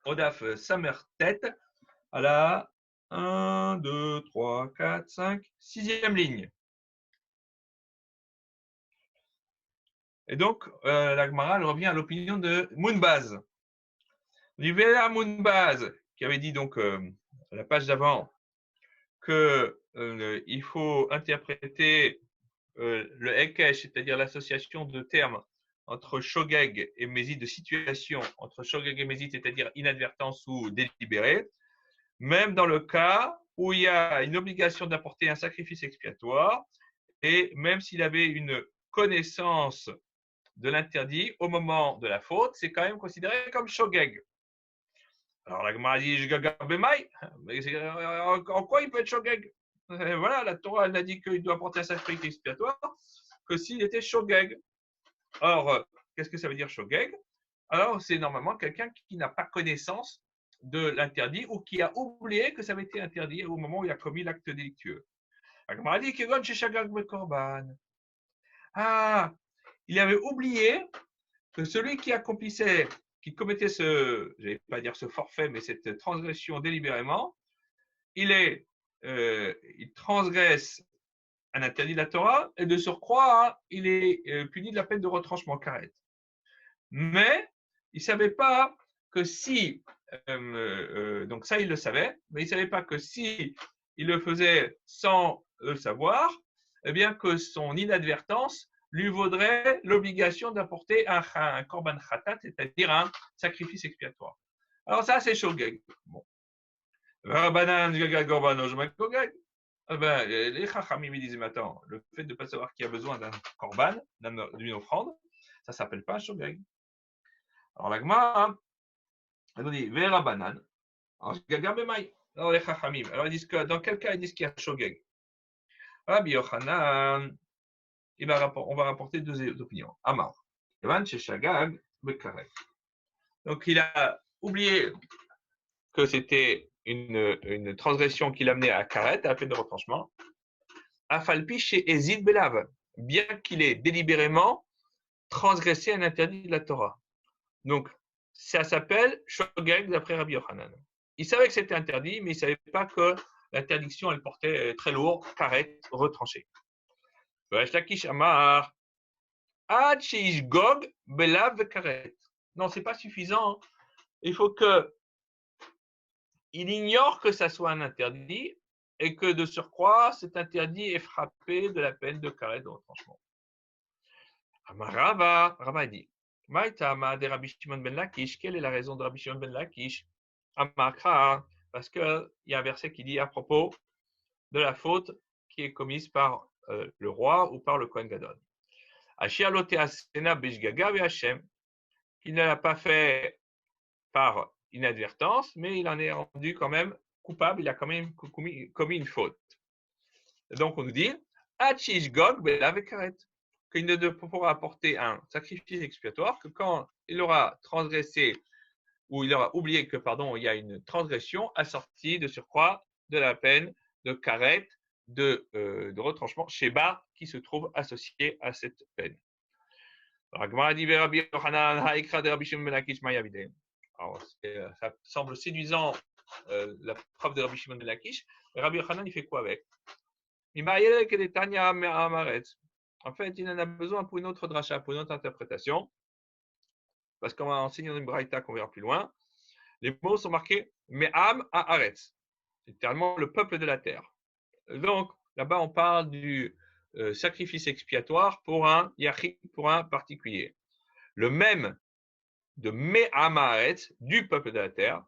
Odaf Samer tête à la 1, 2, 3, 4, 5, sixième ligne. Et donc, la Gemara revient à l'opinion de Moonbaz. Du Vela Moonbaz, qui avait dit donc à la page d'avant que il faut interpréter le Hekesh, c'est-à-dire l'association de termes entre Shogeg et Mézid, de situation entre Shogeg et Mézid, c'est-à-dire inadvertance ou délibéré, même dans le cas où il y a une obligation d'apporter un sacrifice expiatoire, et même s'il avait une connaissance de l'interdit au moment de la faute, c'est quand même considéré comme Shogeg. Alors la Gemara dit Gagabemai, en quoi il peut être Shogeg? Voilà, la Torah elle a dit qu'il doit apporter un sacrifice expiatoire que s'il était Shogeg. Or, qu'est-ce que ça veut dire Shogeg? Alors, c'est normalement quelqu'un qui n'a pas connaissance de l'interdit ou qui a oublié que ça avait été interdit au moment où il a commis l'acte délictueux. La Gemara dit Kegon chez Shagag Korban. Ah, il avait oublié que celui qui accomplissait, qui commettait ce, je vais pas dire ce forfait, mais cette transgression délibérément, il transgresse un interdit de la Torah et de surcroît, il est puni de la peine de retranchement carré. Mais il ne savait pas que si, donc ça il le savait, mais il ne savait pas que si il le faisait sans le savoir, eh bien que son inadvertance lui vaudrait l'obligation d'apporter un korban khatat, c'est-à-dire un sacrifice expiatoire. Alors ça, c'est shogeg. Bon. Eh ben, les chachamim disent, mais attends, le fait de ne pas savoir qu'il y a besoin d'un korban, d'une offrande, ça ne s'appelle pas un shogeg. Alors la Gemara, elle nous dit, Vera banane. Alors, alors les chachamim. Alors ils disent que dans quel cas ils disent qu'il y a shogeg? Rabbi Yochanan, on va rapporter deux opinions. Amar. Evan Sheshagag Bekaret. Donc il a oublié que c'était une transgression qui l'amenait à Karet, à la peine de retranchement. Afalpi chez Ezid Belav, bien qu'il ait délibérément transgressé un interdit de la Torah. Donc, ça s'appelle Shogeg d'après Rabbi Yochanan. Il savait que c'était interdit, mais il ne savait pas que l'interdiction, elle portait très lourd, Karet, retranché. Amar. Belav Karet. Non, ce n'est pas suffisant. Il faut qu'il ignore que ça soit un interdit et que de surcroît, cet interdit est frappé de la peine de Karet de retranchement. Rava dit, Maïtama de Rabbi Shimon ben Lakish, quelle est la raison de Rabbi Shimon ben Lakish? Amakra, parce qu'il y a un verset qui dit à propos de la faute qui est commise par le roi ou par le Kohen Gadol. Il ne l'a pas fait par inadvertance, mais il en est rendu quand même coupable, il a quand même commis une faute. Et donc on nous dit, qu'il ne pourra apporter un sacrifice expiatoire que quand il aura transgressé ou il aura oublié que, pardon, il y a une transgression assortie de surcroît de la peine de karet, de retranchement, sheba, qui se trouve associé à cette peine. Alors, ça semble séduisant, la preuve de Rabbi Shimon ben Lakish, mais Rabbi Yochanan, il fait quoi avec? En fait, il en a besoin pour une autre dracha, pour une autre interprétation, parce qu'on va enseigner dans une braïta qu'on verra plus loin. Les mots sont marqués Me'am Haaretz, littéralement le peuple de la terre. Donc, là-bas, on parle du sacrifice expiatoire pour un yachid, pour un particulier. Le même de Me'am Haaretz, du peuple de la terre,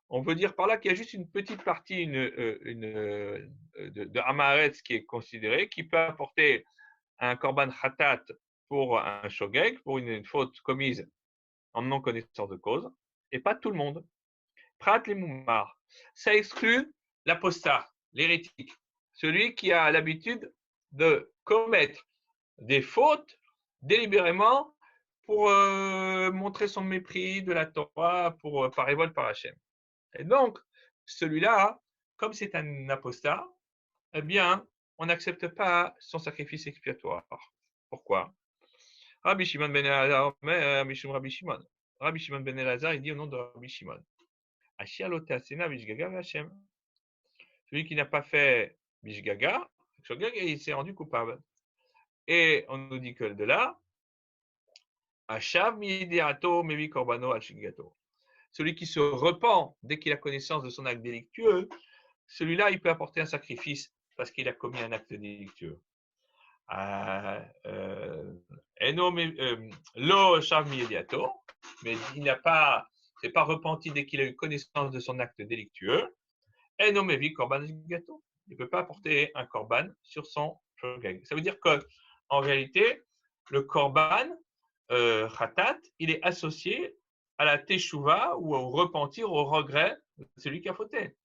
on peut dire par là qu'il y a juste une petite partie de Haaretz qui est considérée, qui peut apporter un korban khatat pour un shogeg, pour une faute commise en non connaissance de cause, et pas tout le monde. Prat les moumar, ça exclut l'apostat, l'hérétique, celui qui a l'habitude de commettre des fautes délibérément pour montrer son mépris de la Torah, par révolte par Hachem. Et donc, celui-là, comme c'est un apostat, eh bien, on n'accepte pas son sacrifice expiatoire. Pourquoi? Rabbi Shimon ben Elazar, Rabbi Shimon ben Elazar, il dit au nom de Rabbi Shimon. Ashia lotasena bishgaga v'Hashem. Celui qui n'a pas fait bishgaga, il s'est rendu coupable. Et on nous dit que de là, Ashav midiato mevi korbano al shigato. Celui qui se repent dès qu'il a connaissance de son acte délictueux, celui-là, il peut apporter un sacrifice parce qu'il a commis un acte délictueux. Lo shav midiato, mais il n'a pas, c'est pas repenti dès qu'il a eu connaissance de son acte délictueux. Eno mevi korban shigato. Il ne peut pas apporter un korban sur son shogeg. Ça veut dire que, en réalité, le korban, khatat, il est associé à la teshuva ou au repentir, au regret de celui qui a fauté.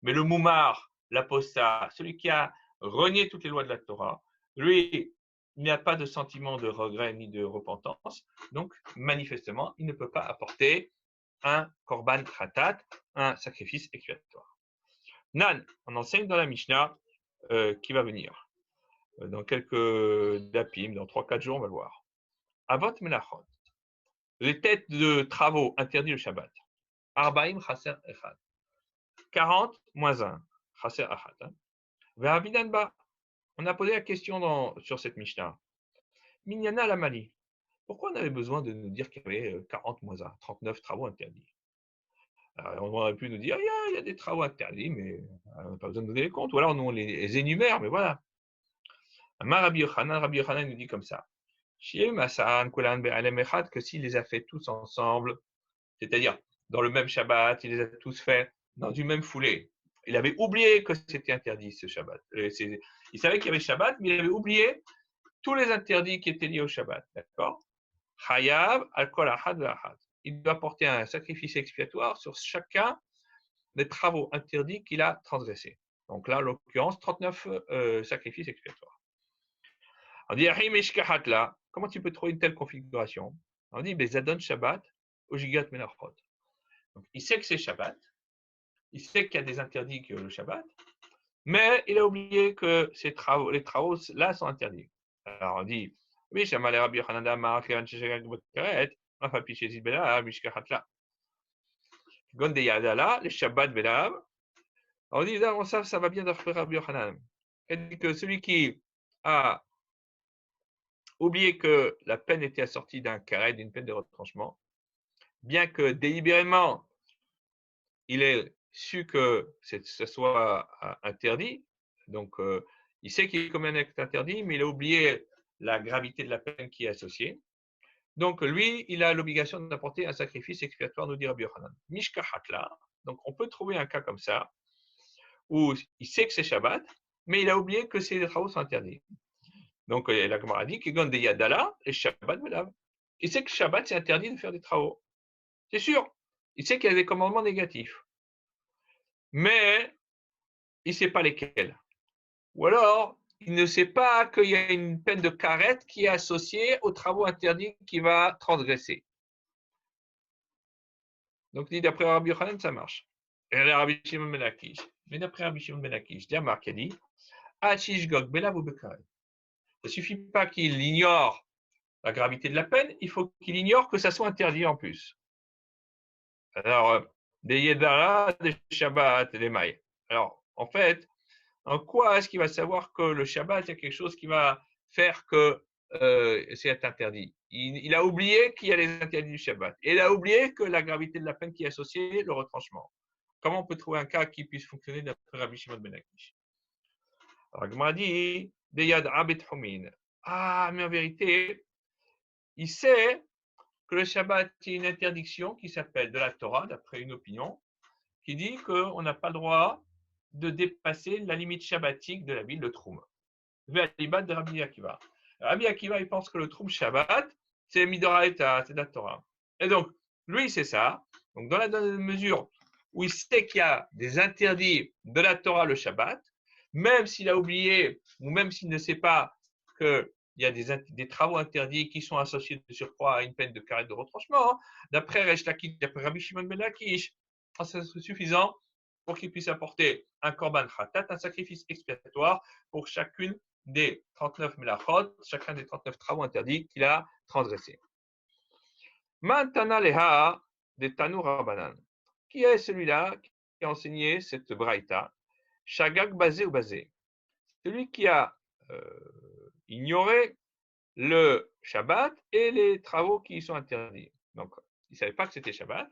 Mais le moumar, l'apostat, celui qui a renié toutes les lois de la Torah, lui, il n'y a pas de sentiment de regret ni de repentance. Donc, manifestement, il ne peut pas apporter un korban khatat, un sacrifice expiatoire. Nan, on enseigne dans la Mishnah qui va venir. Dans quelques dapim, dans 3-4 jours, on va le voir. Avot melachot. Les têtes de travaux interdits le Shabbat. Arbaim chaser echad. 40 moins 1. Chaser echad. Ve'avidan ba. On a posé la question sur cette Mishnah. Minyana la Mali. Pourquoi on avait besoin de nous dire qu'il y avait 40 moins 1, 39 travaux interdits? Alors, on aurait pu nous dire, il y a des travaux interdits, mais on n'a pas besoin de donner les comptes. Ou alors, nous, on les énumère, mais voilà. Rabbi Yochanan nous dit comme ça. Que s'il les a fait tous ensemble, c'est-à-dire dans le même Shabbat, il les a tous fait dans une même foulée. Il avait oublié que c'était interdit ce Shabbat. Il savait qu'il y avait Shabbat, mais il avait oublié tous les interdits qui étaient liés au Shabbat. D'accord? Chayav al-kol ahad ve'ahad. Il doit porter un sacrifice expiatoire sur chacun des travaux interdits qu'il a transgressés. Donc là, en l'occurrence, 39 sacrifices expiatoires. On dit, comment tu peux trouver une telle configuration? On dit, Zadon Shabbat, Ojigat Menachot. Donc, il sait que c'est Shabbat, il sait qu'il y a des interdits que le Shabbat, mais il a oublié que les travaux là sont interdits. Alors on dit, oui, Shamal Rabbi Yochanan Amar, Kiran Sheshagag Bekaret, Mafapi Shezid Belav, Mishkachatla. Gonde Yadala, les Shabbat Belav. On dit, là, ça va bien d'après Rabbi Yochanan. Il dit que celui qui a oublié que la peine était assortie d'un carré, d'une peine de retranchement, bien que délibérément, il ait su que ce soit interdit, donc il sait qu'il commet un acte interdit, mais il a oublié la gravité de la peine qui est associée. Donc lui, il a l'obligation d'apporter un sacrifice expiatoire, nous dit Rabbi Yochanan. Mishka Hatla, donc on peut trouver un cas comme ça, où il sait que c'est Shabbat, mais il a oublié que ces travaux sont interdits. Donc, la Gemara dit qu'il gagne des Yadala et Shabbat Belav. Il sait que Shabbat, c'est interdit de faire des travaux. C'est sûr. Il sait qu'il y a des commandements négatifs. Mais il ne sait pas lesquels. Ou alors, il ne sait pas qu'il y a une peine de karet qui est associée aux travaux interdits qu'il va transgresser. Donc, dit d'après Rabbi Yochanan, ça marche. Et Rabbi Shimon ben Akish. Mais d'après Rabbi Shimon ben Akish, il y a marqué, dit Achishgog Belav ou Bekaret. Il ne suffit pas qu'il ignore la gravité de la peine, il faut qu'il ignore que ça soit interdit en plus. Alors, des Yedara, des Shabbat, des Maïs. Alors, en fait, en quoi est-ce qu'il va savoir que le Shabbat, il y a quelque chose qui va faire que c'est interdit? Il a oublié qu'il y a les interdits du Shabbat. Et il a oublié que la gravité de la peine qui est associée, le retranchement. Comment on peut trouver un cas qui puisse fonctionner d'après Rabbi Shimon ben Akish? Alors, Gemara dit, des Yad Abet Homin. Ah, mais en vérité, il sait que le Shabbat, c'est une interdiction qui s'appelle de la Torah, d'après une opinion, qui dit qu'on n'a pas le droit de dépasser la limite shabbatique de la ville de Troum. Ve'alibat de Rabbi Akiva. Rabbi Akiva, il pense que le Troum Shabbat, c'est Midoraita, c'est de la Torah. Et donc, lui, c'est ça. Donc, dans la mesure où il sait qu'il y a des interdits de la Torah le Shabbat, même s'il a oublié, ou même s'il ne sait pas que il y a des travaux interdits qui sont associés de surcroît à une peine de carré de retranchement. D'après Resh Lakish, d'après Rabbi Shimon ben Lakish, ça serait suffisant pour qu'il puisse apporter un korban khatat, un sacrifice expiatoire pour chacune des 39 melachot, chacun des 39 travaux interdits qu'il a transgressés. Mantana leha de Tanu Rabbanan. qui est celui-là qui a enseigné cette braïta? Shagag basé ou basé. Celui qui a ignoré le Shabbat et les travaux qui y sont interdits. Donc, il ne savait pas que c'était Shabbat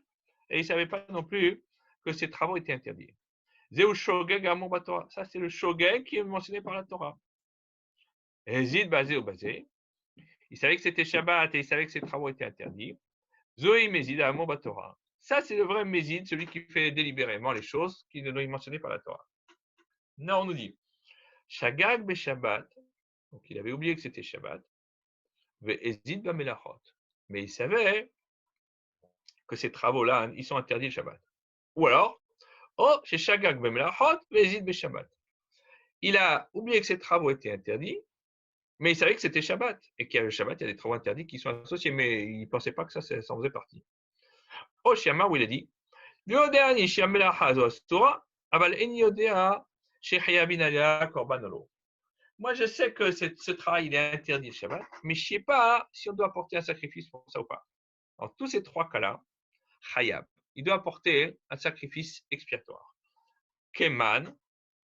et il ne savait pas non plus que ces travaux étaient interdits. Zéou Shogeg Amon Batora. Ça, c'est le Shogeg qui est mentionné par la Torah. Zid basé ou basé. Il savait que c'était Shabbat et il savait que ces travaux étaient interdits. Zoï Mézid Amon Batora. Ça, c'est le vrai Mézid, celui qui fait délibérément les choses qui ne sont mentionnées par la Torah. Non, on nous dit Shagag be Shabbat. Donc, il avait oublié que c'était Shabbat. Ve'ezid Bamelachot. Mais il savait que ces travaux-là, ils sont interdits le Shabbat. Ou alors, oh, chez Shagag Bamelachot, ve'ezid be Shabbat. Il a oublié que ces travaux étaient interdits, mais il savait que c'était Shabbat. Et qu'il y a le Shabbat, il y a des travaux interdits qui sont associés, mais il ne pensait pas que ça en faisait partie. Oh, Shiama, où il a dit moi, je sais que ce travail il est interdit le Shabbat, mais je ne sais pas si on doit apporter un sacrifice pour ça ou pas. Dans tous ces trois cas-là, Hayab, il doit apporter un sacrifice expiatoire. Keman,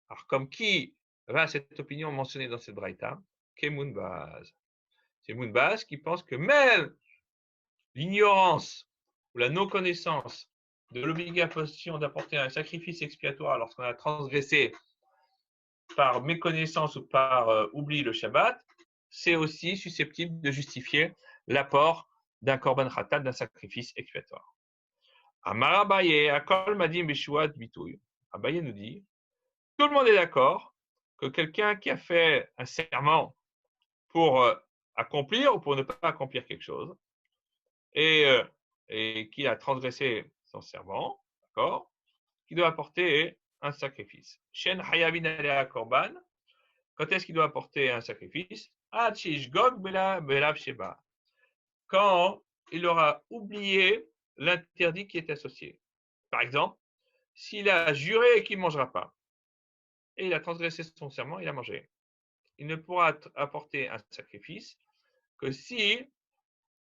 alors comme qui va à cette opinion mentionnée dans cette braïta? Kemunbaz. C'est Mounbaz qui pense que même l'ignorance ou la non-connaissance de l'obligation d'apporter un sacrifice expiatoire lorsqu'on a transgressé par méconnaissance ou par oubli le Shabbat, c'est aussi susceptible de justifier l'apport d'un korban khatat, d'un sacrifice expiatoire. Amar Abaye, Akol Madim Beshuat Bitouy. Abaye nous dit, tout le monde est d'accord que quelqu'un qui a fait un serment pour accomplir ou pour ne pas accomplir quelque chose, et qui a transgressé son serment, d'accord, qui doit apporter un sacrifice. Shen Hayavin Alea Korban, quand est-ce qu'il doit apporter un sacrifice? Quand il aura oublié l'interdit qui est associé. Par exemple, s'il a juré qu'il ne mangera pas, et il a transgressé son serment, il a mangé. Il ne pourra apporter un sacrifice que si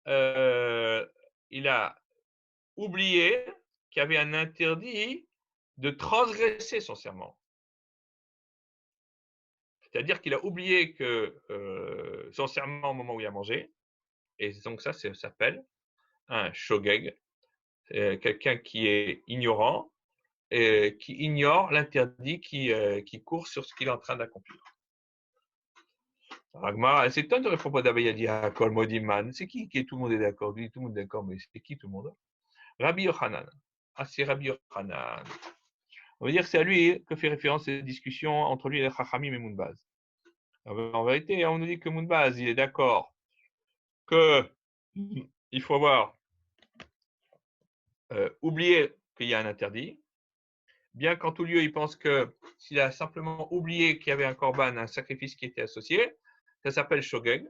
il a oublié qu'il y avait un interdit de transgresser son serment. C'est-à-dire qu'il a oublié que son serment au moment où il a mangé, et donc ça s'appelle un shogeg, quelqu'un qui est ignorant, et qui ignore l'interdit qui court sur ce qu'il est en train d'accomplir. Ragmar, elle s'étonne de répondre d'Abaye dit à Kol Modiman. C'est qui tout le monde est d'accord? Tout le monde est d'accord, mais c'est qui tout le monde? Rabbi Yochanan. Ah, c'est Rabbi Yochanan. On va dire que c'est à lui que fait référence cette discussion entre lui et les Chachamim et Mounbaz. En vérité, on nous dit que Mounbaz, il est d'accord qu'il faut avoir oublié qu'il y a un interdit. Bien qu'en tout lieu, il pense que s'il a simplement oublié qu'il y avait un korban, un sacrifice qui était associé, ça s'appelle shogeg,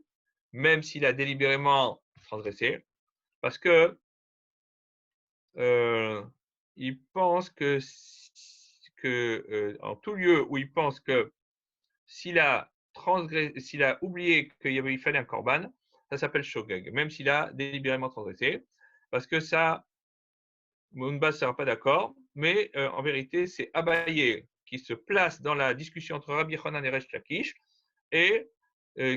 même s'il a délibérément transgressé, parce que il pense en tout lieu où il pense que s'il a oublié qu'il fallait un korban, ça s'appelle shogeg, même s'il a délibérément transgressé, parce que ça, Mounbaz ne sera pas d'accord, mais en vérité, c'est Abaye qui se place dans la discussion entre Rabbi Yochanan et Resh Lakish, et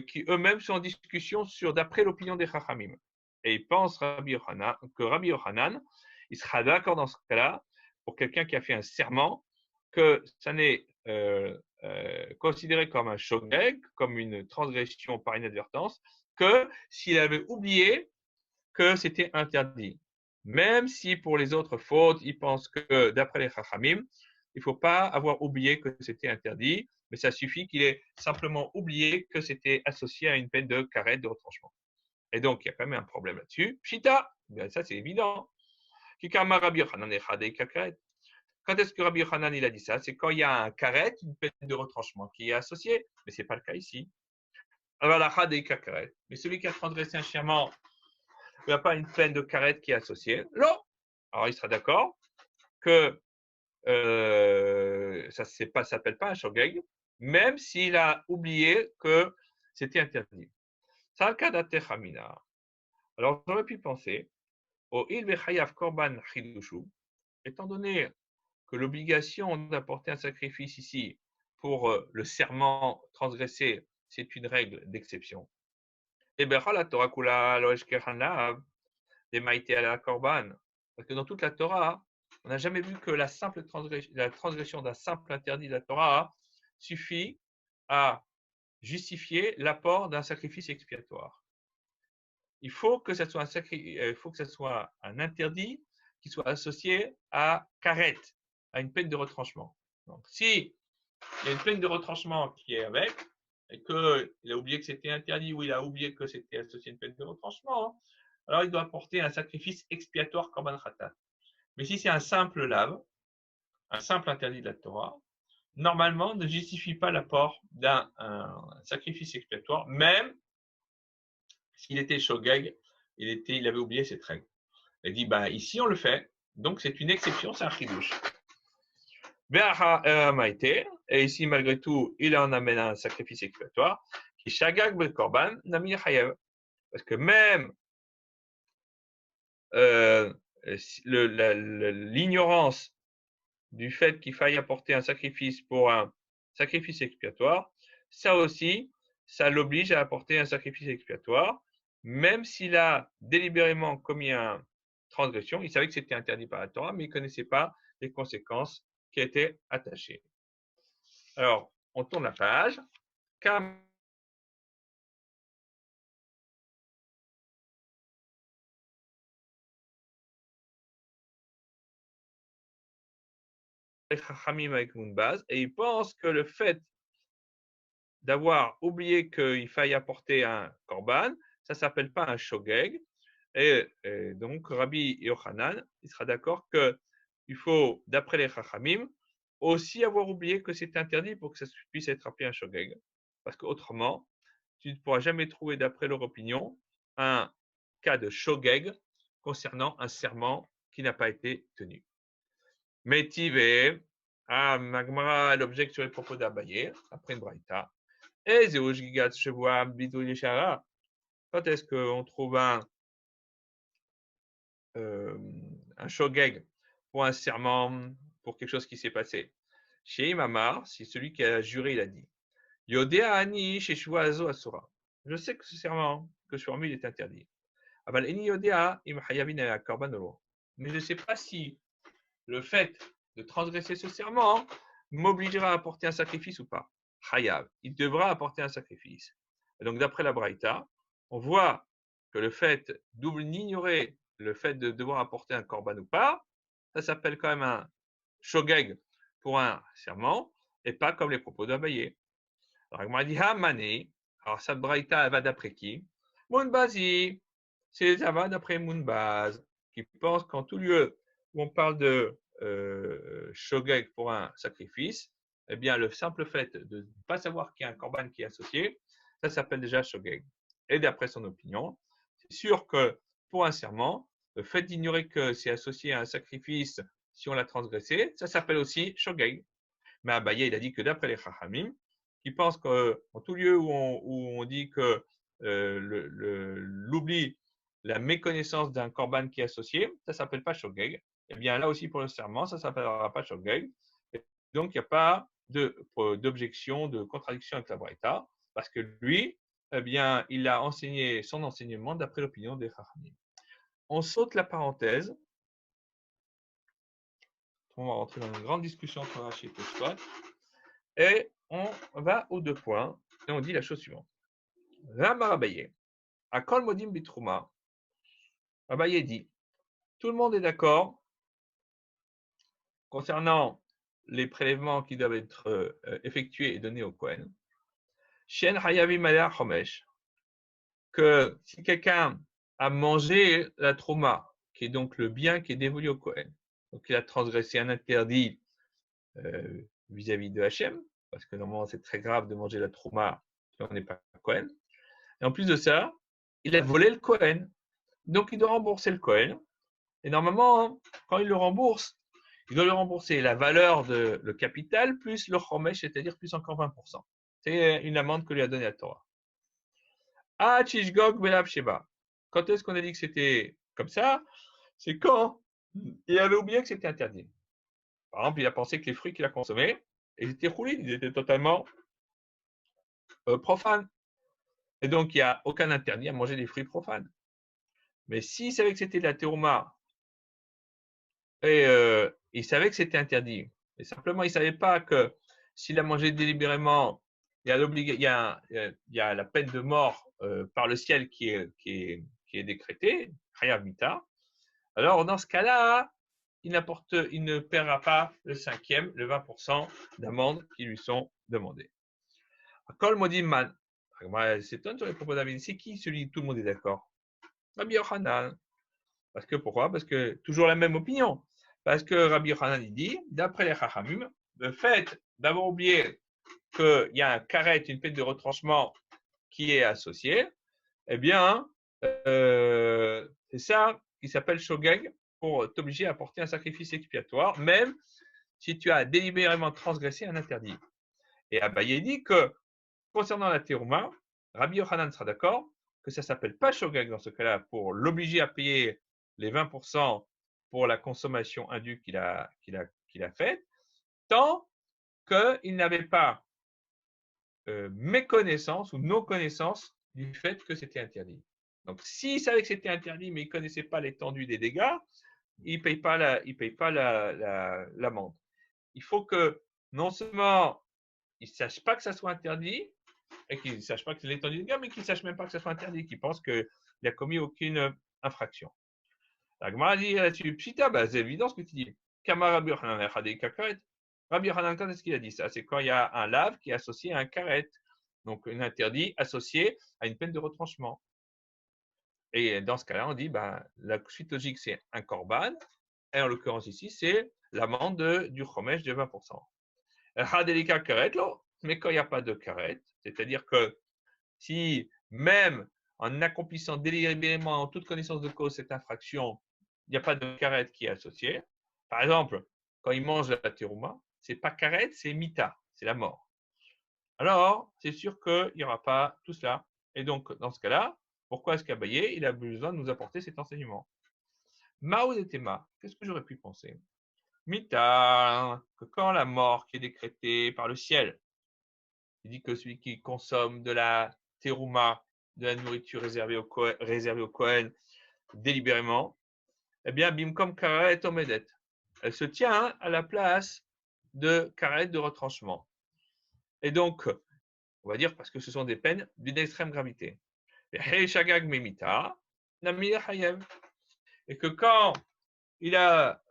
qui eux-mêmes sont en discussion d'après l'opinion des Chachamim. Et ils pensent que Rabbi Yochanan, il sera d'accord dans ce cas-là, pour quelqu'un qui a fait un serment, que ça n'est considéré comme un shogeg, comme une transgression par inadvertance, que s'il avait oublié que c'était interdit. Même si pour les autres fautes, ils pensent que d'après les Chachamim, il ne faut pas avoir oublié que c'était interdit, mais ça suffit qu'il ait simplement oublié que c'était associé à une peine de karet, de retranchement. Et donc, il y a quand même un problème là-dessus. Pshita, bien ça c'est évident. Quand est-ce que Rabbi Yochanan il a dit ça? C'est quand il y a un karet, une peine de retranchement qui est associée, mais ce n'est pas le cas ici. Mais celui qui a transgressé un serment, il n'y a pas une peine de karet qui est associée. Non. Alors il sera d'accord que ça ne s'appelle pas un shogeg, même s'il a oublié que c'était interdit. C'est le cas d'Atechamina. Alors j'aurais pu penser au il vechayav korban chidushu. étant donné que l'obligation d'apporter un sacrifice ici pour le serment transgressé, c'est une règle d'exception. Et bien, la Torah kula lo eshkechanav des maïté à la korban. Parce que dans toute la Torah, on n'a jamais vu que la transgression d'un simple interdit de la Torah suffit à justifier l'apport d'un sacrifice expiatoire. Il faut que ce soit un interdit qui soit associé à karet, à une peine de retranchement. Donc, si il y a une peine de retranchement qui est avec, et qu'il a oublié que c'était interdit ou il a oublié que c'était associé à une peine de retranchement, alors il doit apporter un sacrifice expiatoire korban khatat. Mais si c'est un simple lave, un simple interdit de la Torah, normalement ne justifie pas l'apport d'un sacrifice expiatoire, même s'il était shogeg, il avait oublié cette règle. Il dit, bah, ici on le fait, donc c'est une exception, c'est un chidouche. Et ici, malgré tout, il en amène un sacrifice expiatoire, qui shagag bel korban nami chayev. Parce que même l'ignorance du fait qu'il faille apporter un sacrifice pour un sacrifice expiatoire, ça aussi, ça l'oblige à apporter un sacrifice expiatoire, même s'il a délibérément commis une transgression. Il savait que c'était interdit par la Torah, mais il ne connaissait pas les conséquences qui étaient attachées. Alors, on tourne la page. Car avec Moonbaz, et il pense que le fait d'avoir oublié qu'il faille apporter un korban, ça ne s'appelle pas un shogeg. Et donc, Rabbi Yochanan, il sera d'accord qu'il faut, d'après les Chachamim, aussi avoir oublié que c'est interdit pour que ça puisse être appelé un shogeg. Parce qu'autrement, tu ne pourras jamais trouver, d'après leur opinion, un cas de shogeg concernant un serment qui n'a pas été tenu. Métivé, Magmara, l'objecte sur les propos d'Abaye, après une braïta. Et Zéoujigat Chevoa Bidou Yeshara. Quand est-ce qu'on trouve un shogeg pour un serment, pour quelque chose qui s'est passé? Chez Imamar, c'est celui qui a juré, il a dit Yodea Ani chez Azo Asura. Je sais que ce serment que sur lui il est interdit. Aval Eni Yodea im Hayavin Korban. Mais je ne sais pas si le fait de transgresser ce serment m'obligera à apporter un sacrifice ou pas. Hayav, il devra apporter un sacrifice. Et donc, d'après la Braïta, on voit que le fait d'ignorer le fait de devoir apporter un korban ou pas, ça s'appelle quand même un shogeg pour un serment et pas comme les propos d'Abaye. Alors, il m'a dit Hamani. Alors, cette Braïta, elle va d'après qui? Mounbazi. Ça va d'après Mounbaz, qui pense qu'en tout lieu où on parle de shogeg pour un sacrifice, eh bien, le simple fait de ne pas savoir qu'il y a un korban qui est associé, ça s'appelle déjà shogeg. Et d'après son opinion, c'est sûr que pour un serment, le fait d'ignorer que c'est associé à un sacrifice si on l'a transgressé, ça s'appelle aussi shogeg. Mais Abaye, il a dit que d'après les Chachamim, qui pensent qu'en tout lieu où on dit que l'oubli, la méconnaissance d'un korban qui est associé, ça ne s'appelle pas shogeg. Eh bien, là aussi, pour le serment, ça ne s'appellera pas shogeg. Donc, il n'y a pas d'objection, de contradiction avec la Braïta, parce que lui, eh bien, il a enseigné son enseignement d'après l'opinion des Chachamim. On saute la parenthèse. On va rentrer dans une grande discussion entre Rashi et Tosfot. Et on va aux deux points, et on dit la chose suivante. Ramar Abaye, à Kol Modim Bitrouma, Abaye dit, tout le monde est d'accord concernant les prélèvements qui doivent être effectués et donnés au Kohen. Shen Hayavim Alea Chomesh, que si quelqu'un a mangé la trouma, qui est donc le bien qui est dévolu au Kohen, donc il a transgressé un interdit vis-à-vis de Hachem, parce que normalement c'est très grave de manger la trouma si on n'est pas Kohen. Et en plus de ça, il a volé le Kohen. Donc il doit rembourser le Kohen. Et normalement, quand il le rembourse, il doit le rembourser la valeur de le capital plus le chomesh, c'est-à-dire plus encore 20%. C'est une amende que lui a donnée la Torah. Ah, Chishgog Belav Sheba. Quand est-ce qu'on a dit que c'était comme ça? C'est quand il avait oublié que c'était interdit. Par exemple, il a pensé que les fruits qu'il a consommés, ils étaient roulés, ils étaient totalement profanes. Et donc, il n'y a aucun interdit à manger des fruits profanes. Mais s'il savait que c'était de la terouma et il savait que c'était interdit, et simplement il ne savait pas que s'il a mangé délibérément, il y a la peine de mort par le ciel qui est décrétée, Chayav Mita. Alors, dans ce cas-là, il ne paiera pas le cinquième, le 20% d'amende qui lui sont demandées. Kol Modim Man. Moi, s'étonne sur les propos d'Avid. C'est qui celui tout le monde est d'accord? Rabbi Yochanan. Parce que pourquoi? Parce que toujours la même opinion. Parce que Rabbi Yochanan il dit, d'après les Chachamim, le fait d'avoir oublié qu'il y a un karet, une peine de retranchement qui est associée, eh bien, c'est ça qui s'appelle shogeg pour t'obliger à apporter un sacrifice expiatoire, même si tu as délibérément transgressé un interdit. Et Abaye dit que concernant la terouma, Rabbi Yochanan sera d'accord que ça ne s'appelle pas shogeg dans ce cas-là pour l'obliger à payer les 20% pour la consommation indue qu'il a faite, tant qu'il n'avait pas méconnaissance ou non-connaissance du fait que c'était interdit. Donc, s'il savait que c'était interdit, mais il ne connaissait pas l'étendue des dégâts, il ne paye pas l'amende. Il faut que non seulement il ne sache pas que ça soit interdit, et qu'il ne sache pas que c'est l'étendue des dégâts, mais qu'il ne sache même pas que ça soit interdit, qu'il pense qu'il n'a commis aucune infraction. La Gemara dit là-dessus, Pshita, c'est évident ce que tu dis. Kama Rabbi Yochanan Rabbi Yochanan, quand est-ce qu'il a dit ça? C'est quand il y a un lave qui est associé à un karet. Donc, un interdit associé à une peine de retranchement. Et dans ce cas-là, on dit, la suite logique, c'est un korban. Et en l'occurrence ici, c'est l'amende du chomesh de 20%. Hadelika karet, mais quand il n'y a pas de karet, c'est-à-dire que si même en accomplissant délibérément, en toute connaissance de cause, cette infraction, il n'y a pas de karet qui est associé. Par exemple, quand il mange la terouma, c'est pas karet, c'est mita, c'est la mort. Alors, c'est sûr qu'il n'y aura pas tout cela. Et donc, dans ce cas-là, pourquoi est-ce qu'Abaye, il a besoin de nous apporter cet enseignement? Mao et Tema, qu'est-ce que j'aurais pu penser? Mita, que quand la mort qui est décrétée par le ciel, il dit que celui qui consomme de la terouma, de la nourriture réservée au Kohen, délibérément, eh bien, bimkom karet omedet. Elle se tient à la place de karet de retranchement. Et donc, on va dire parce que ce sont des peines d'une extrême gravité. Et que quand il a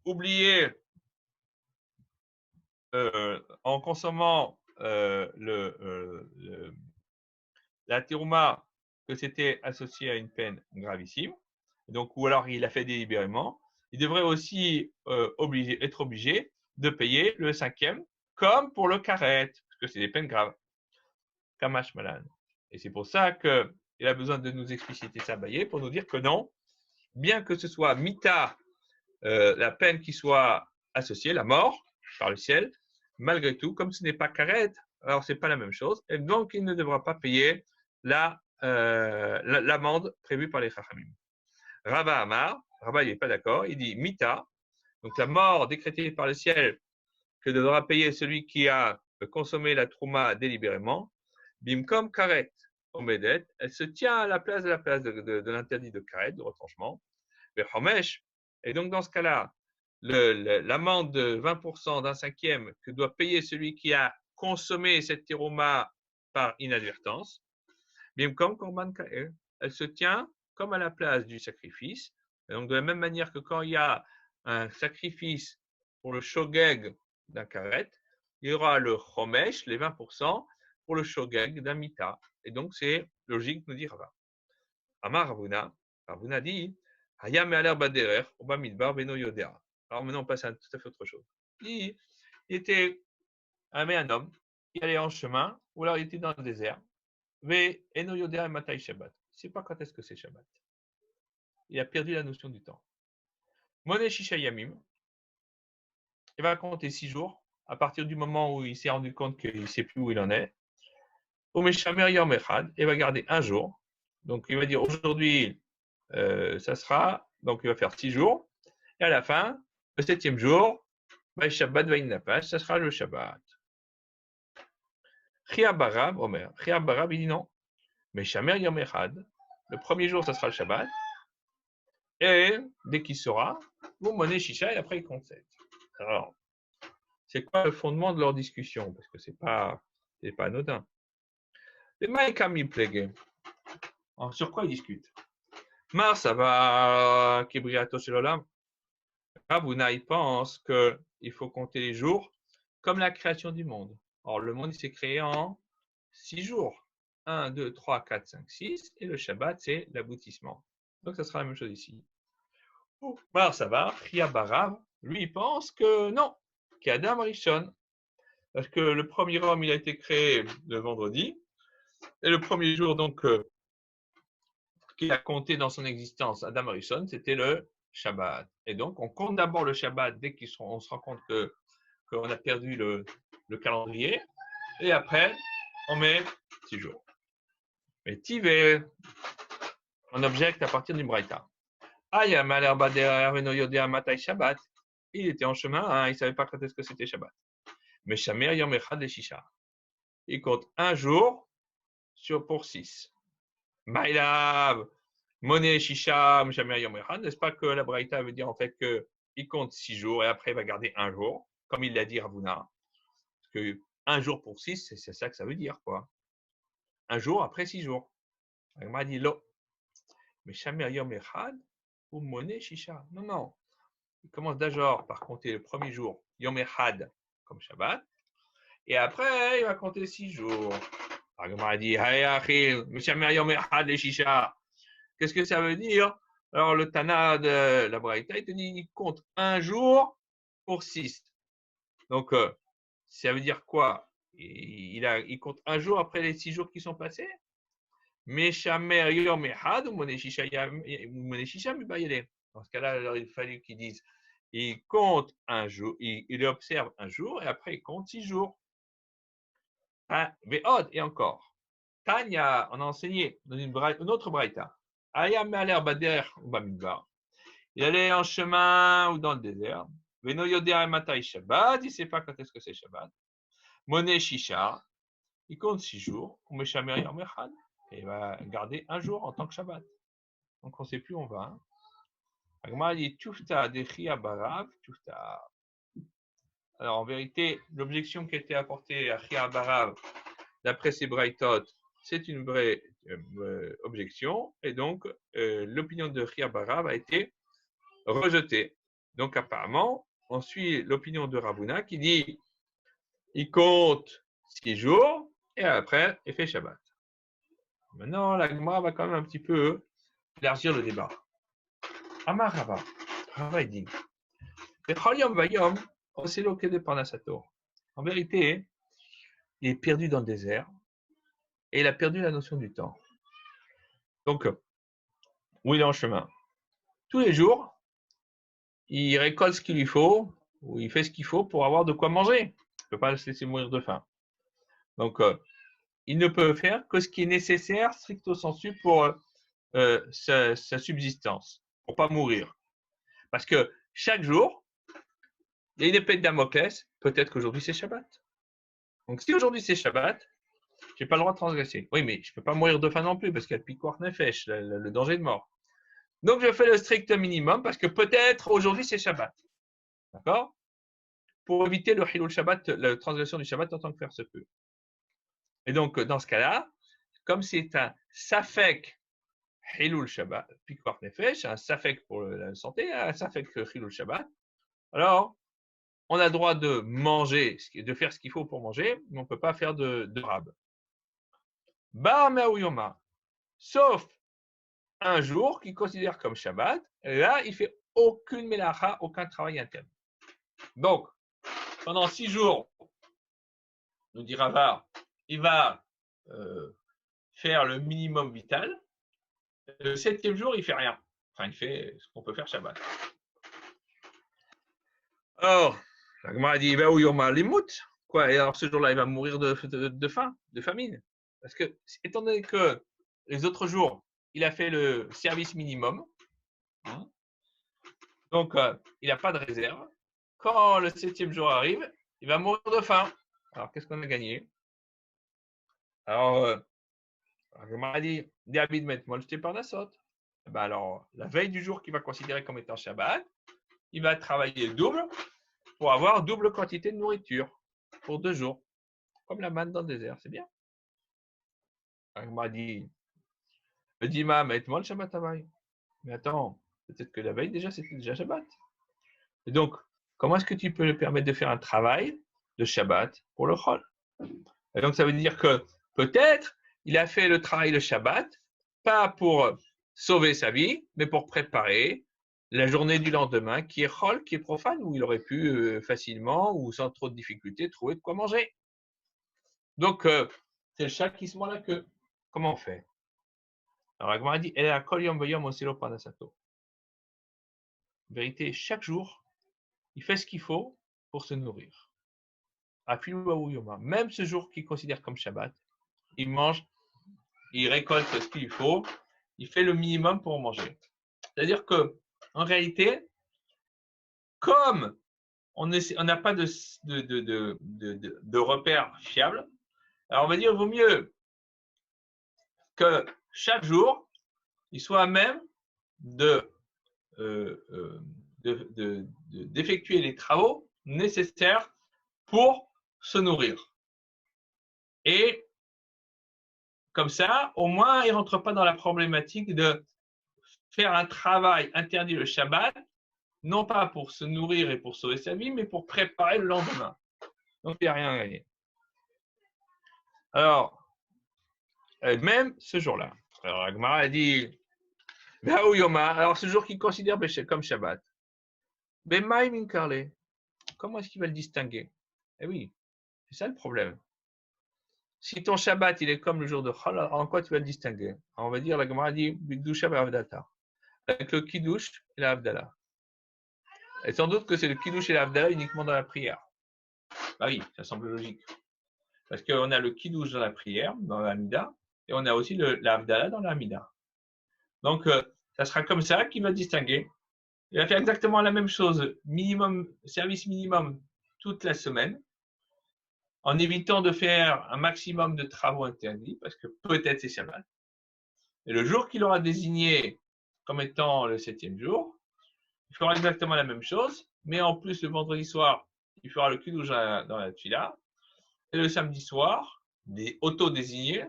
oublié en consommant la terouma que c'était associé à une peine gravissime, donc, ou alors il l'a fait délibérément, il devrait aussi être obligé de payer le cinquième, comme pour le karet, parce que c'est des peines graves. Kamash Malan. Et c'est pour ça qu'il a besoin de nous expliciter ça, pour nous dire que non, bien que ce soit mita, la peine qui soit associée, la mort par le ciel, malgré tout, comme ce n'est pas karet, alors ce n'est pas la même chose, et donc il ne devra pas payer l'amende prévue par les chachamim. Rava Amar, Rava il n'est pas d'accord, il dit mita, donc la mort décrétée par le ciel que devra payer celui qui a consommé la trouma délibérément, bimkom karet omedet, elle se tient à la place de l'interdit de karet, de retranchement, et donc dans ce cas-là, l'amende de 20% d'un cinquième que doit payer celui qui a consommé cette terouma par inadvertance, bimkom korban kael, elle se tient comme à la place du sacrifice. Et donc de la même manière que quand il y a un sacrifice pour le shogeg d'un karet, il y aura le chomesh, les 20%, pour le shogeg d'un mita. Et donc c'est logique, nous dit Rava. Amar Ravuna dit, Hayam me'aler baderer, oba midbar beno yodera. Alors maintenant on passe à tout à fait autre chose. Il était un homme, il allait en chemin, ou alors il était dans le désert. Ve eno yodera matai Shabbat. Il ne sait pas quand est-ce que c'est Shabbat. Il a perdu la notion du temps. Moné Shisha Yamim, il va compter 6 jours à partir du moment où il s'est rendu compte qu'il ne sait plus où il en est. Omeshamer Yom Echad, il va garder un jour. Donc il va dire aujourd'hui, ça sera Donc, il va faire 6 jours. Et à la fin, le 7e jour, bah, Shabbat va Napash, ça sera le Shabbat. Chia Barab, Omer. Chia Barab, il dit non. Mais Shamer Yom Echad, le premier jour, ça sera le Shabbat. Et dès qu'il sera, vous menez Shisha et après il compte 7. Alors, c'est quoi le fondement de leur discussion? Parce que c'est pas anodin. Les Maïkami Plégué. Sur quoi ils discutent? Mar, ça va, Kibriato Shelolam. Rabuna, il pense qu'il faut compter les jours comme la création du monde. Or, le monde s'est créé en 6 jours. 1, 2, 3, 4, 5, 6. Et le Shabbat, c'est l'aboutissement. Donc, ça sera la même chose ici. Mar, ça va, Chia Barav, lui, il pense que non, qu'Adam Rishon. Parce que le premier homme, il a été créé le vendredi. Et le premier jour, donc, qu'il a compté dans son existence, Adam Harrison, c'était le Shabbat. Et donc, on compte d'abord le Shabbat dès qu'on se rend compte qu'on a perdu le calendrier. Et après, on met 6 jours. Mais Tivé, on objecte à partir du Braïta. Shabbat. Il était en chemin, hein, il ne savait pas quand est-ce que c'était Shabbat. Mais Shamer Yom Echad et Shisha. Il compte un jour pour 6. Maïlav, Moné, Shisha, Shamer Yom Echad. N'est-ce pas que la Braïta veut dire en fait qu'il compte 6 jours et après il va garder un jour, comme il l'a dit Ravuna. Parce que un jour pour 6, c'est ça que ça veut dire, quoi. Un jour après 6 jours. Il m'a dit lo. Mais Shamer Yom Echad ou Moné, Shisha. Non, non. Il commence d'abord par compter le premier jour, Yom Echad, comme Shabbat. Et après, il va compter 6 jours. Agma a dit, qu'est-ce que ça veut dire? Alors, le Tana de la Braïta, il te dit, il compte un jour pour 6. Donc, ça veut dire quoi? Il compte un jour après les 6 jours qui sont passés? Mais Shamer Yom Echad ou Moneshisha Mibayele. Dans ce cas-là, alors, il fallait qu'ils disent, il compte un jour, il observe un jour et après il compte 6 jours. Et encore. Tanya, on a enseigné dans une autre braïta. Ayam Me'aler Bader ou Bamidbar. Il allait en chemin ou dans le désert. Veno Yodea Matai Shabbat, il ne sait pas quand est-ce que c'est Shabbat. Moné Shisha, il compte 6 jours. On met Shamer Yom Echad. Et il va garder un jour en tant que Shabbat. Donc on ne sait plus où on va. Agma dit Tufta Dechia Barav, Tufta. Alors en vérité, l'objection qui a été apportée à Chia Barav, d'après ces braïtot, c'est une vraie objection. Et donc l'opinion de Chia Barav a été rejetée. Donc apparemment, on suit l'opinion de Ravuna qui dit il compte 6 jours et après il fait Shabbat. Maintenant, la Gemara va quand même un petit peu élargir le débat. Amar Rava, Rava il dit en vérité, il est perdu dans le désert et il a perdu la notion du temps. Donc, où il est en chemin. Tous les jours, il récolte ce qu'il lui faut, ou il fait ce qu'il faut pour avoir de quoi manger. Il ne peut pas se laisser mourir de faim. Donc, il ne peut faire que ce qui est nécessaire, stricto sensu, pour sa subsistance, pour ne pas mourir. Parce que chaque jour, il y a une épée de Damoclès, peut-être qu'aujourd'hui c'est Shabbat. Donc, si aujourd'hui c'est Shabbat, je n'ai pas le droit de transgresser. Oui, mais je ne peux pas mourir de faim non plus, parce qu'il y a le piquoir nefesh, le danger de mort. Donc, je fais le strict minimum, parce que peut-être aujourd'hui c'est Shabbat. D'accord? Pour éviter le Hilul Shabbat, la transgression du Shabbat en tant que faire se peut. Et donc, dans ce cas-là, comme c'est un Safek Hilul Shabbat, piquoir nefesh, un Safek pour la santé, un Safek Hilul Shabbat, alors, on a le droit de manger, de faire ce qu'il faut pour manger, mais on ne peut pas faire de rab. Bar Me'ouyoma, sauf un jour qu'il considère comme Shabbat, et là, il ne fait aucune melacha, aucun travail interne. Donc, pendant 6 jours, nous dit Rava, il va faire le minimum vital. Le 7e jour, il ne fait rien. Enfin, il fait ce qu'on peut faire Shabbat. Alors, la Gemara dit, Me'ouyoma limut. Quoi? Et alors, ce jour-là, il va mourir de faim, de famine. Parce que, étant donné que les autres jours, il a fait le service minimum, hein, Donc, il n'a pas de réserve. Quand le 7e jour arrive, il va mourir de faim. Alors, qu'est-ce qu'on a gagné? Alors, je m'a dit, David, mets-moi le jeté par la saute. Ben alors, la veille du jour qu'il va considérer comme étant Shabbat, il va travailler double pour avoir double quantité de nourriture pour 2 jours. Comme la manne dans le désert, c'est bien. Alors, il m'a dit, le Dima, mets-moi le Shabbat à veille. Mais attends, peut-être que la veille déjà, c'était déjà Shabbat. Et donc, comment est-ce que tu peux lui permettre de faire un travail de Shabbat pour le Chol? Et donc, ça veut dire que peut-être il a fait le travail de Shabbat, pas pour sauver sa vie, mais pour préparer la journée du lendemain qui est Chol, qui est profane, où il aurait pu facilement ou sans trop de difficulté trouver de quoi manger. Donc, c'est le chat qui se mord la queue. Comment on fait? Alors, la Gemara dit, elle a kol yom v'yom osilo parnasato. En vérité, chaque jour, il fait ce qu'il faut pour se nourrir. Même ce jour qu'il considère comme Shabbat, il mange, il récolte ce qu'il faut, il fait le minimum pour manger. C'est-à-dire que, en réalité, comme on n'a pas de repères fiables, alors on va dire qu'il vaut mieux que chaque jour, il soit à même d'effectuer les travaux nécessaires pour se nourrir. Et comme ça, au moins, il ne rentre pas dans la problématique de faire un travail interdit le Shabbat, non pas pour se nourrir et pour sauver sa vie, mais pour préparer le lendemain. Donc, il n'y a rien à gagner. Alors, même ce jour-là, alors Agmara a dit, alors ce jour qu'il considère comme Shabbat, comment est-ce qu'il va le distinguer? Eh oui, c'est ça le problème. Si ton Shabbat, il est comme le jour de Chol, en quoi tu vas le distinguer? On va dire, la Gemara dit, Bigdusha Avdata, avec le Kiddush et la Avdala. Et sans doute que c'est le Kiddush et la Avdala uniquement dans la prière. Bah oui, ça semble logique. Parce qu'on a le Kiddush dans la prière, dans l'Amida, et on a aussi la Avdala dans l'Amida. Donc, ça sera comme ça qu'il va distinguer. Il va faire exactement la même chose, service minimum toute la semaine, en évitant de faire un maximum de travaux interdits, parce que peut-être c'est Shabbat. Et le jour qu'il aura désigné comme étant le 7e jour, il fera exactement la même chose, mais en plus le vendredi soir, il fera le kiddush dans la tfila, et le samedi soir, auto-désigné,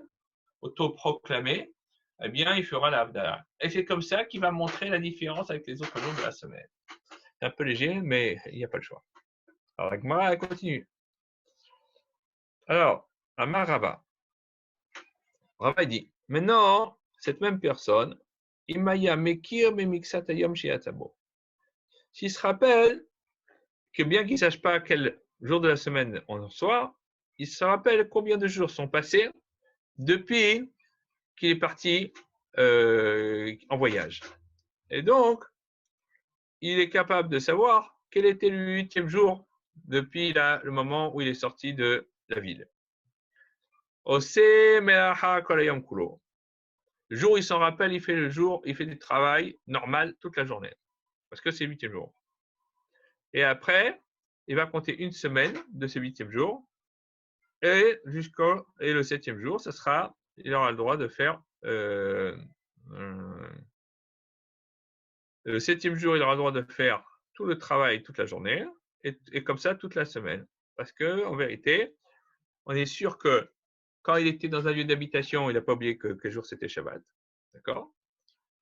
auto-proclamé, eh bien, il fera la Havdalah. Et c'est comme ça qu'il va montrer la différence avec les autres jours de la semaine. C'est un peu léger, mais il n'y a pas le choix. Alors, la Gemara, elle continue. Alors, Amar Rava. Rava dit, maintenant, cette même personne, Imaya Mekir Memixatayom Shiatabo. S'il se rappelle que bien qu'il ne sache pas quel jour de la semaine on soit, il se rappelle combien de jours sont passés depuis qu'il est parti en voyage. Et donc, il est capable de savoir quel était le 8e jour depuis le moment où il est sorti de la ville. Le jour où il s'en rappelle, il fait du travail normal toute la journée. Parce que c'est le 8e jour. Et après, il va compter une semaine de ce 8e jour. Et le 7e jour, il aura le droit de faire le 7e jour, il aura le droit de faire tout le travail toute la journée et comme ça toute la semaine. Parce que en vérité, on est sûr que quand il était dans un lieu d'habitation, il n'a pas oublié que quel jour c'était Shabbat. D'accord?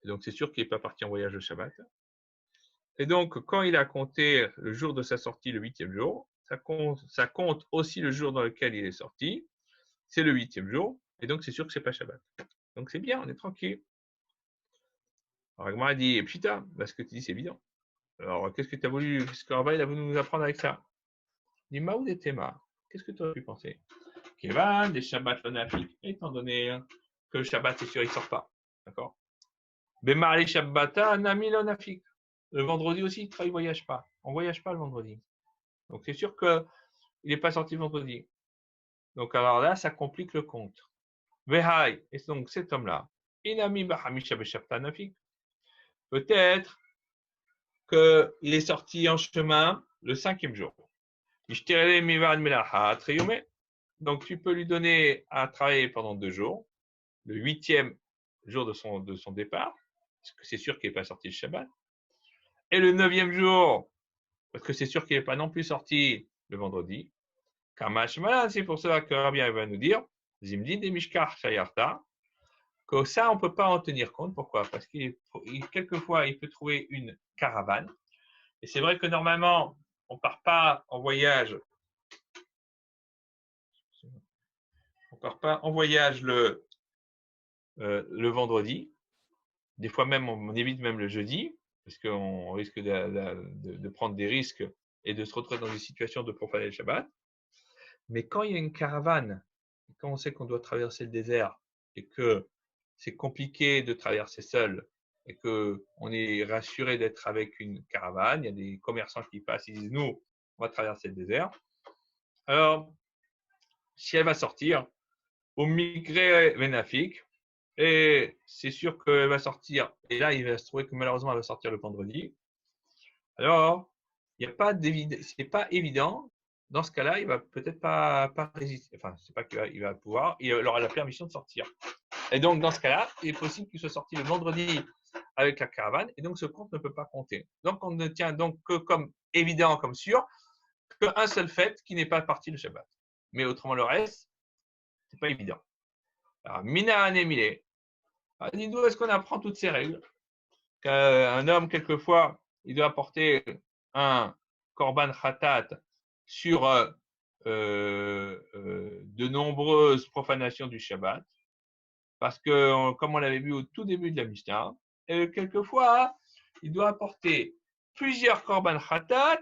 Donc c'est sûr qu'il n'est pas parti en voyage le Shabbat. Et donc, quand il a compté le jour de sa sortie, le 8e jour, ça compte aussi le jour dans lequel il est sorti. C'est le 8e jour. Et donc, c'est sûr que ce n'est pas Shabbat. Donc, c'est bien, on est tranquille. Alors, Agmara a dit, putain, ce que tu dis, c'est évident. Alors, qu'est-ce que Rava, il a voulu nous apprendre avec ça? Il dit, Maoud et Tema, qu'est-ce que tu aurais pu penser? Kevan, des Shabbats l'onafik, étant donné que le Shabbat, c'est sûr, il ne sort pas. D'accord? Bemar Shabbata, nami l'onafik. Le vendredi aussi, il ne voyage pas. On ne voyage pas le vendredi. Donc, c'est sûr qu'il n'est pas sorti vendredi. Donc, alors là, ça complique le compte. Vehai, et donc cet homme-là, Inami Bahamisha Beshapta Nafik, peut-être qu'il est sorti en chemin le 5e jour. Donc, tu peux lui donner à travailler pendant 2 jours, le 8e jour de son départ, parce que c'est sûr qu'il n'est pas sorti le Shabbat, et le 9e jour, parce que c'est sûr qu'il n'est pas non plus sorti le vendredi. C'est pour cela que Rabbi va nous dire, Zimdi de Mishkar Shayarta, que ça, on ne peut pas en tenir compte. Pourquoi? Parce qu'il quelquefois, il peut trouver une caravane. Et c'est vrai que normalement, on ne part pas en voyage. On part pas en voyage le vendredi. Des fois même, on évite même le jeudi, parce qu'on risque de prendre des risques et de se retrouver dans des situations de profaner le Shabbat. Mais quand il y a une caravane, quand on sait qu'on doit traverser le désert et que c'est compliqué de traverser seul et qu'on est rassuré d'être avec une caravane, il y a des commerçants qui passent, ils disent nous, on va traverser le désert. Alors, si elle va sortir, au migré vénafik, et c'est sûr qu'elle va sortir, et là, il va se trouver que malheureusement, elle va sortir le vendredi. Alors, il n'y a pas d'évident, c'est pas évident. Dans ce cas-là, il va peut-être pas résister. Enfin, c'est pas qu'il va pouvoir. Il aura la permission de sortir. Et donc, dans ce cas-là, il est possible qu'il soit sorti le vendredi avec la caravane, et donc ce compte ne peut pas compter. Donc, on ne tient donc que comme évident, comme sûr, qu'un seul fait qui n'est pas parti le Shabbat. Mais autrement, le reste, c'est pas évident. Alors, Mina Anemile. Dis-nous, est-ce qu'on apprend toutes ces règles? Qu'un homme, quelquefois, il doit apporter un korban khatat sur de nombreuses profanations du Shabbat, parce que, comme on l'avait vu au tout début de la Mishnah, quelquefois, il doit apporter plusieurs korban khatat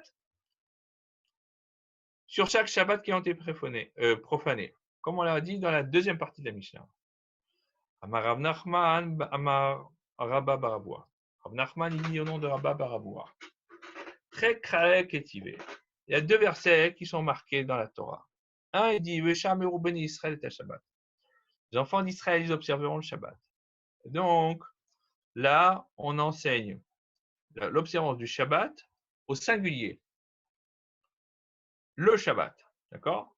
sur chaque Shabbat qui ont été profanés, comme on l'a dit dans la deuxième partie de la Mishnah. Amar Rav Nachman, Amar Rabba Baraboua. Rav Nachman, il dit au nom de Rabba Baraboua. Très krek et tivé. Il y a 2 versets qui sont marqués dans la Torah. Un, il dit Veshameru beni Israël et Shabbat. Les enfants d'Israël, ils observeront le Shabbat. Donc, là, on enseigne l'observance du Shabbat au singulier. Le Shabbat. D'accord?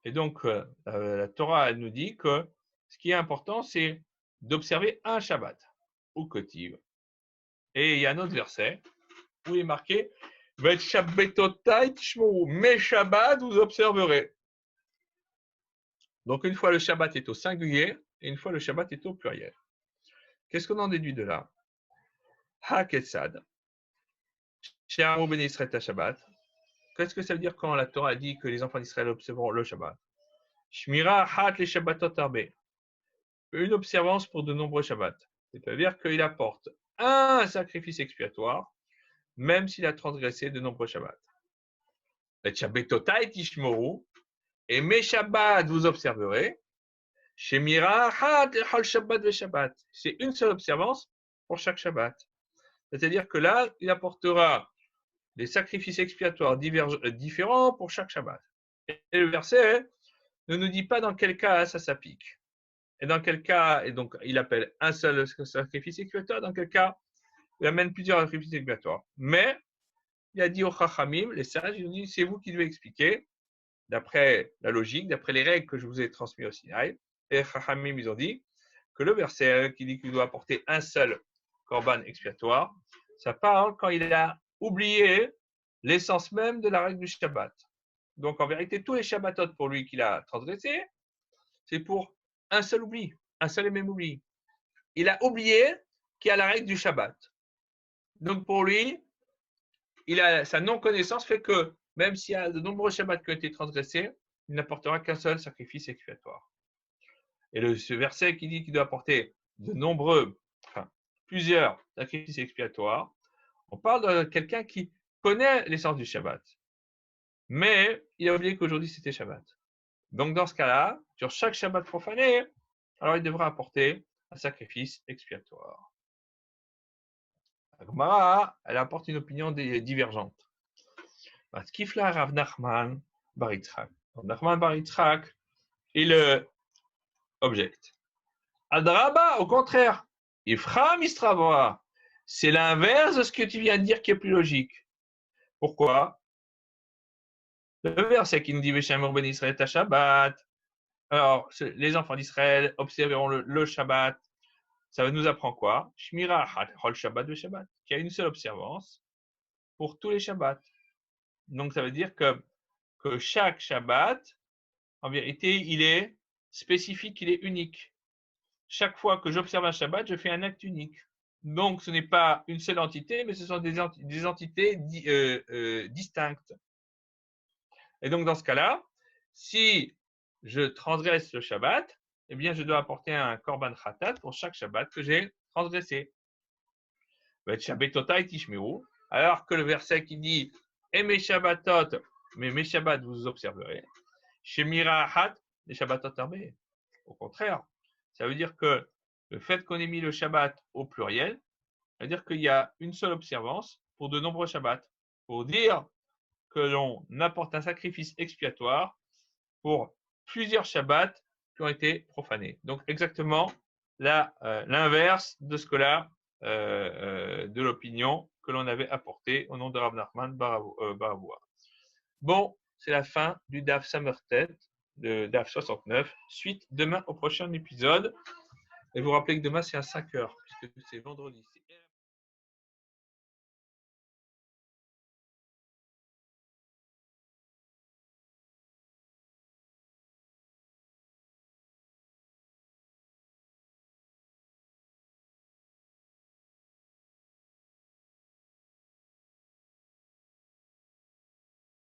Et donc, la Torah, elle nous dit que ce qui est important, c'est d'observer un Shabbat, ou kotiv. Et il y a un autre verset où il est marqué mes Shabbat, vous observerez. Donc, une fois le Shabbat est au singulier et une fois le Shabbat est au pluriel. Qu'est-ce qu'on en déduit de là? Ha Ketsad. She'amu ben Israël ta Shabbat. Qu'est-ce que ça veut dire quand la Torah dit que les enfants d'Israël observeront le Shabbat? Shmira hat les Shabbatot arbe. Une observance pour de nombreux Shabbats. C'est-à-dire qu'il apporte un sacrifice expiatoire, même s'il a transgressé de nombreux Shabbats. Et Shabbatotai tishmoru. Et mes Shabbats, vous observerez. Shemira hat lechol Shabbat ve Shabbat. C'est une seule observance pour chaque Shabbat. C'est-à-dire que là, il apportera des sacrifices expiatoires différents pour chaque Shabbat. Et le verset ne nous dit pas dans quel cas ça s'applique. Et dans quel cas, et donc il appelle un seul sacrifice expiatoire, dans quel cas il amène plusieurs sacrifices expiatoires. Mais il a dit aux Chachamim, les sages, ils ont dit c'est vous qui devez expliquer, d'après la logique, d'après les règles que je vous ai transmises au Sinaï. Et les Chachamim, ils ont dit que le verset qui dit qu'il doit apporter un seul korban expiatoire, ça parle quand il a oublié l'essence même de la règle du Shabbat. Donc en vérité, tous les Shabbatot pour lui qu'il a transgressé, c'est pour un seul oubli, un seul et même oubli. Il a oublié qu'il y a la règle du Shabbat. Donc pour lui, sa non-connaissance fait que même s'il y a de nombreux Shabbats qui ont été transgressés, il n'apportera qu'un seul sacrifice expiatoire. Et ce verset qui dit qu'il doit apporter plusieurs sacrifices expiatoires, on parle de quelqu'un qui connaît l'essence du Shabbat. Mais il a oublié qu'aujourd'hui c'était Shabbat. Donc dans ce cas-là, sur chaque Shabbat profané, alors il devra apporter un sacrifice expiatoire. La Gemara, elle apporte une opinion divergente. Kifla Rav Nachman bar Yitzhak. Rav Nachman bar Yitzhak, il objecte. Adraba, au contraire, Ifra Mistravoa, c'est l'inverse de ce que tu viens de dire qui est plus logique. Pourquoi? Le verset qui nous dit Veshamur ben Israël ta Shabbat. Alors, les enfants d'Israël observeront le Shabbat. Ça nous apprend quoi? Shmira Hol Shabbat ve Shabbat. Qu'il y a une seule observance pour tous les Shabbats. Donc, ça veut dire que chaque Shabbat, en vérité, il est spécifique, il est unique. Chaque fois que j'observe un Shabbat, je fais un acte unique. Donc, ce n'est pas une seule entité, mais ce sont des entités distinctes. Et donc, dans ce cas-là, si je transgresse le Shabbat, eh bien, je dois apporter un korban khatat pour chaque Shabbat que j'ai transgressé. Alors que le verset qui dit « Et mes Shabbatot, mais mes Shabbats vous observerez » Shemira Ahat, les Shabbatot Arbé. Au contraire, ça veut dire que le fait qu'on ait mis le Shabbat au pluriel, ça veut dire qu'il y a une seule observance pour de nombreux Shabbats. Pour dire que l'on apporte un sacrifice expiatoire pour plusieurs Shabbats qui ont été profanés. Donc exactement l'inverse de ce que là, de l'opinion que l'on avait apportée au nom de Rav Nachman Baravoua. Bon, c'est la fin du DAF Samertet, de DAF 69. Suite demain au prochain épisode. Et vous rappelez que demain c'est à 5 heures, puisque c'est vendredi.